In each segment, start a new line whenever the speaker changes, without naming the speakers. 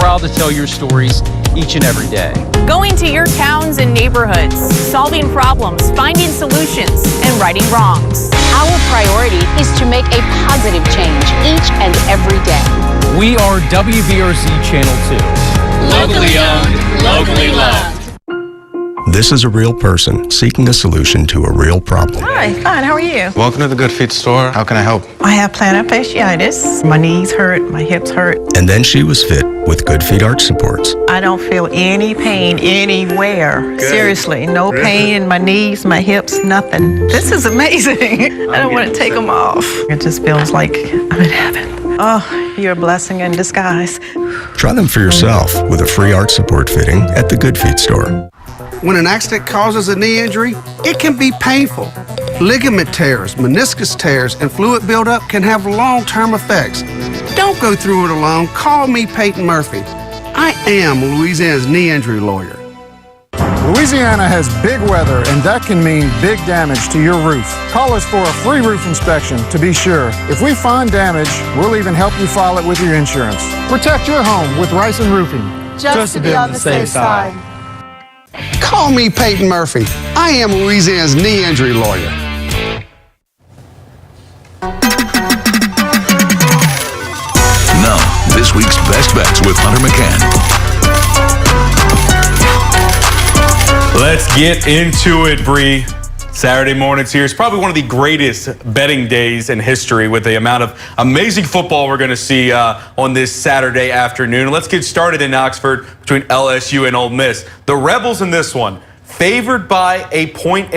proud to tell your stories each and every day.
Going to your towns and neighborhoods, solving problems, finding solutions, and righting wrongs.
Our priority is to make a positive change each and every day.
We are WBRZ Channel 2.
Locally owned, locally loved.
This is a real person seeking a solution to a real problem.
Hi, fine, how are you?
Welcome to the Good Feet store. How can I help?
I have plantar fasciitis. My knees hurt, my hips hurt.
And then she was fit with Good Feet arch supports.
I don't feel any pain anywhere. Good. Seriously, no pain in my knees, my hips, nothing. This is amazing. I don't want to take them off. It just feels like I'm in heaven. Oh, you're a blessing in disguise.
Try them for yourself with a free arch support fitting at the Good Feet store.
When an accident causes a knee injury, it can be painful. Ligament tears, meniscus tears, and fluid buildup can have long-term effects. Don't go through it alone. Call me Peyton Murphy. I am Louisiana's knee injury lawyer.
Louisiana has big weather, and that can mean big damage to your roof. Call us for a free roof inspection to be sure. If we find damage, we'll even help you file it with your insurance. Protect your home with Rice and Roofing.
Just to be on the safe side.
Call me Peyton Murphy. I am Louisiana's knee injury lawyer.
Now, this week's Best Bets with Hunter McCann.
Let's get into it, Bree. Saturday mornings here is probably one of the greatest betting days in history with the amount of amazing football we're going to see on this Saturday afternoon. Let's get started in Oxford between LSU and Ole Miss. The Rebels in this one, favored by 1.5 points.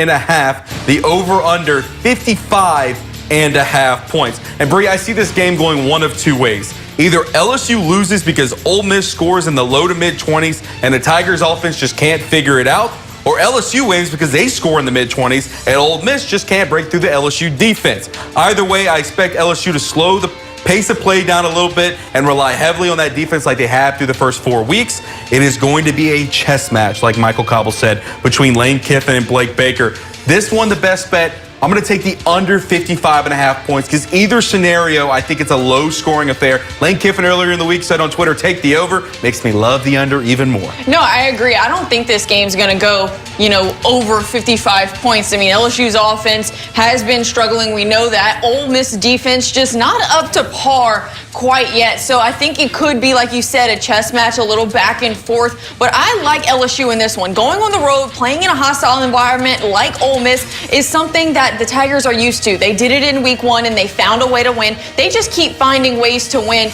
The over-under 55.5 points. And Bree, I see this game going one of two ways. Either LSU loses because Ole Miss scores in the low to mid-20s and the Tigers offense just can't figure it out, or LSU wins because they score in the mid-20s and Ole Miss just can't break through the LSU defense. Either way, I expect LSU to slow the pace of play down a little bit and rely heavily on that defense like they have through the first 4 weeks. It is going to be a chess match, like Michael Cobble said, between Lane Kiffin and Blake Baker. This one, the best bet, I'm going to take the under 55.5 points because either scenario, I think it's a low-scoring affair. Lane Kiffin earlier in the week said on Twitter, take the over. Makes me love the under even more.
No, I agree. I don't think this game's going to go, over 55 points. I mean, LSU's offense has been struggling. We know that. Ole Miss defense just not up to par quite yet. So I think it could be, like you said, a chess match, a little back and forth. But I like LSU in this one. Going on the road, playing in a hostile environment like Ole Miss is something that the Tigers are used to. They did it in week 1 and they found a way to win. They just keep finding ways to win,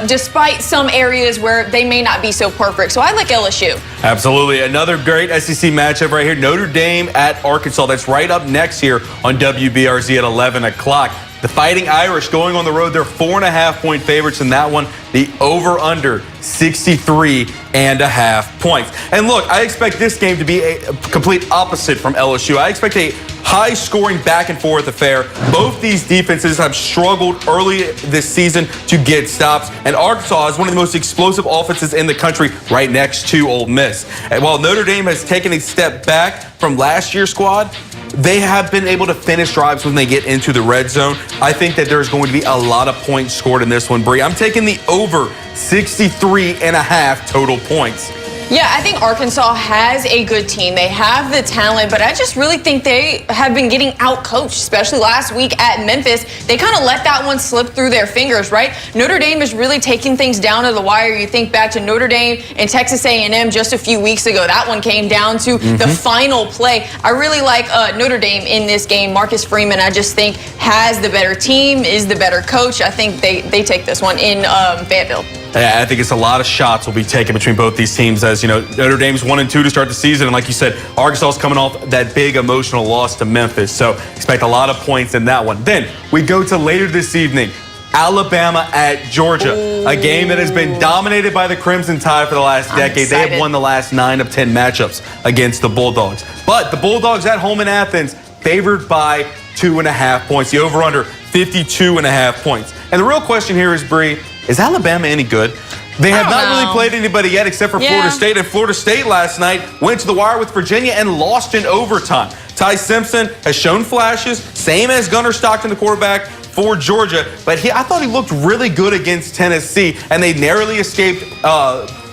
despite some areas where they may not be so perfect. So I like LSU.
Absolutely. Another great SEC matchup right here. Notre Dame at Arkansas. That's right up next here on WBRZ at 11 o'clock. The Fighting Irish going on the road. They're 4.5-point favorites in that one. The over-under 63.5 points. And look, I expect this game to be a complete opposite from LSU. I expect a high-scoring back-and-forth affair. Both these defenses have struggled early this season to get stops, and Arkansas is one of the most explosive offenses in the country right next to Ole Miss. And while Notre Dame has taken a step back from last year's squad, they have been able to finish drives when they get into the red zone. I think that there's going to be a lot of points scored in this one, Bree. I'm taking the over 63.5 total points.
Yeah, I think Arkansas has a good team. They have the talent, but I just really think they have been getting out-coached, especially last week at Memphis. They kind of let that one slip through their fingers, right? Notre Dame is really taking things down to the wire. You think back to Notre Dame and Texas A&M just a few weeks ago. That one came down to the final play. I really like Notre Dame in this game. Marcus Freeman, I just think, has the better team, is the better coach. I think they take this one in Fayetteville.
Yeah, I think it's a lot of shots will be taken between both these teams as, Notre Dame's 1-2 to start the season. And like you said, Arkansas is coming off that big emotional loss to Memphis. So expect a lot of points in that one. Then we go to later this evening, Alabama at Georgia, a game that has been dominated by the Crimson Tide for the last decade. They have won the last 9 of 10 matchups against the Bulldogs. But the Bulldogs at home in Athens, favored by 2.5 points. The over-under, 52.5 points. And the real question here is, Bree, is Alabama any good? They have not really played anybody yet except for Florida State. And Florida State last night went to the wire with Virginia and lost in overtime. Ty Simpson has shown flashes, same as Gunnar Stockton, the quarterback for Georgia, but I thought he looked really good against Tennessee, and they narrowly escaped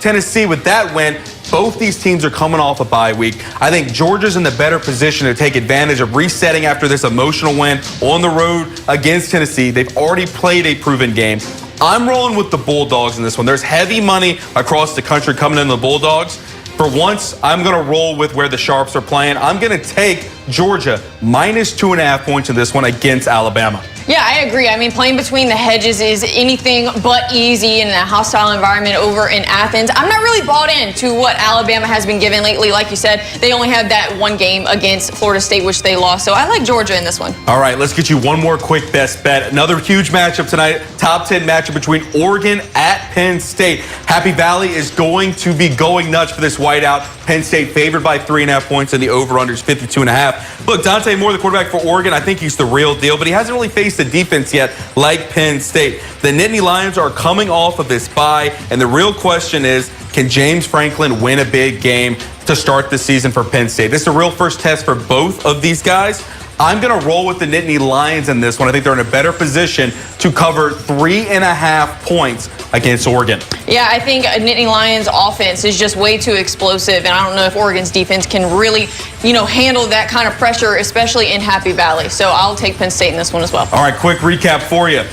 Tennessee with that win. Both these teams are coming off a bye week. I think Georgia's in the better position to take advantage of resetting after this emotional win on the road against Tennessee. They've already played a proven game. I'm rolling with the Bulldogs in this one. There's heavy money across the country coming in the Bulldogs. For once, I'm going to roll with where the Sharps are playing. I'm going to take Georgia minus 2.5 points in this one against Alabama.
Yeah, I agree. I mean, playing between the hedges is anything but easy in a hostile environment over in Athens. I'm not really bought into what Alabama has been given lately. Like you said, they only had that one game against Florida State, which they lost. So I like Georgia in this one.
All right, let's get you one more quick best bet. Another huge matchup tonight. Top 10 matchup between Oregon at Penn State. Happy Valley is going to be going nuts for this whiteout. Penn State favored by 3.5 points, and the over-under is 52.5. Look, Dante Moore, the quarterback for Oregon, I think he's the real deal, but he hasn't really faced a defense yet like Penn State. The Nittany Lions are coming off of this bye, and the real question is, can James Franklin win a big game to start the season for Penn State? This is a real first test for both of these guys. I'm going to roll with the Nittany Lions in this one. I think they're in a better position to cover 3.5 points against Oregon.
Yeah, I think Nittany Lions' offense is just way too explosive, and I don't know if Oregon's defense can really, handle that kind of pressure, especially in Happy Valley. So I'll take Penn State in this one as well.
All right, quick recap for you.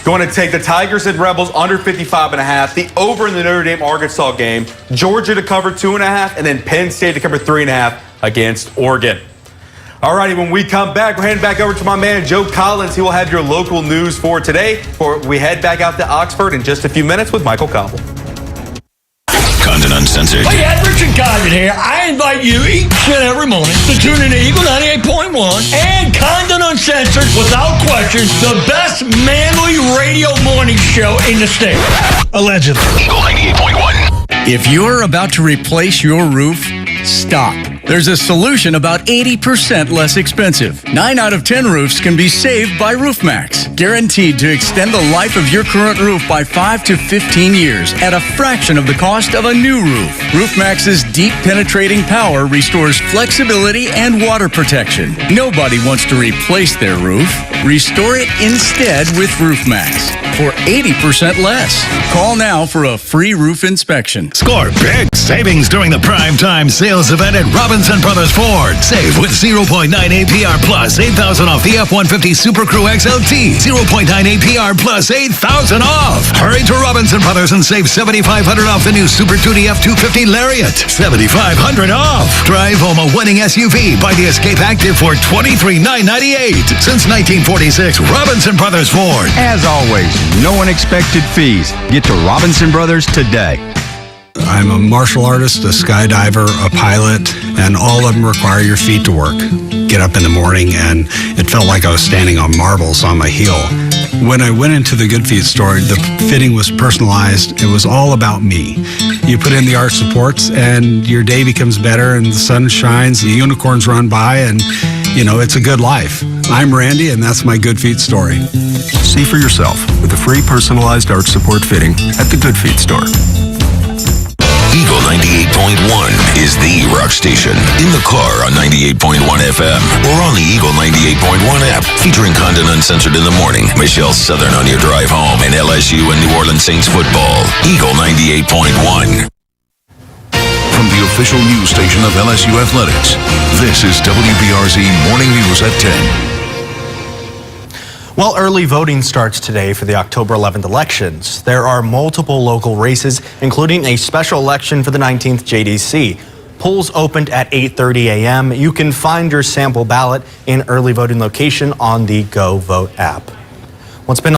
Going to take the Tigers and Rebels under 55.5, the over in the Notre Dame-Arkansas game, Georgia to cover 2.5, and then Penn State to cover 3.5 against Oregon. All righty, when we come back, we're heading back over to my man, Joe Collins. He will have your local news for today. We head back out to Oxford in just a few minutes with Michael Cobble.
Condon Uncensored.
Hey, Ed, Richard Condon here. I invite you each and every morning to tune in to Eagle 98.1 and Condon Uncensored, without question, the best manly radio morning show in the state. Allegedly.
Eagle 98.1.
If you're about to replace your roof, stop. There's a solution about 80% less expensive. 9 out of 10 roofs can be saved by RoofMax. Guaranteed to extend the life of your current roof by 5 to 15 years at a fraction of the cost of a new roof. RoofMax's deep penetrating power restores flexibility and water protection. Nobody wants to replace their roof. Restore it instead with RoofMax for 80% less. Call now for a free roof inspection.
Score big savings during the primetime sales event at Robinson Brothers Ford. Save with 0.9 APR plus $8,000 off the F-150 Super Crew XLT. 0.9 APR plus $8,000 off. Hurry to Robinson Brothers and save $7,500 off the new Super Duty F-250 Lariat. $7,500 off. Drive home a winning SUV. Buy the Escape Active for $23,998. Since 1946, Robinson Brothers Ford.
As always, no unexpected fees. Get to Robinson Brothers today.
I'm a martial artist, a skydiver, a pilot, and all of them require your feet to work. Get up in the morning, and it felt like I was standing on marbles on my heel. When I went into the Good Feet store, the fitting was personalized. It was all about me. You put in the arch supports, and your day becomes better, and the sun shines, the unicorns run by, and, it's a good life. I'm Randy, and that's my Good Feet story. See for yourself with a free personalized arch support fitting at the Good Feet store.
Eagle 98.1 is the rock station. In the car on 98.1 FM or on the Eagle 98.1 app. Featuring Condon Uncensored in the morning, Michelle Southern on your drive home, and LSU and New Orleans Saints football. Eagle 98.1. From the official news station of LSU Athletics, this is WBRZ Morning News at 10.
Well, early voting starts today for the October 11th elections. There are multiple local races, including a special election for the 19th JDC. Polls opened at 8:30 a.m. You can find your sample ballot in early voting location on the Go Vote app. What's been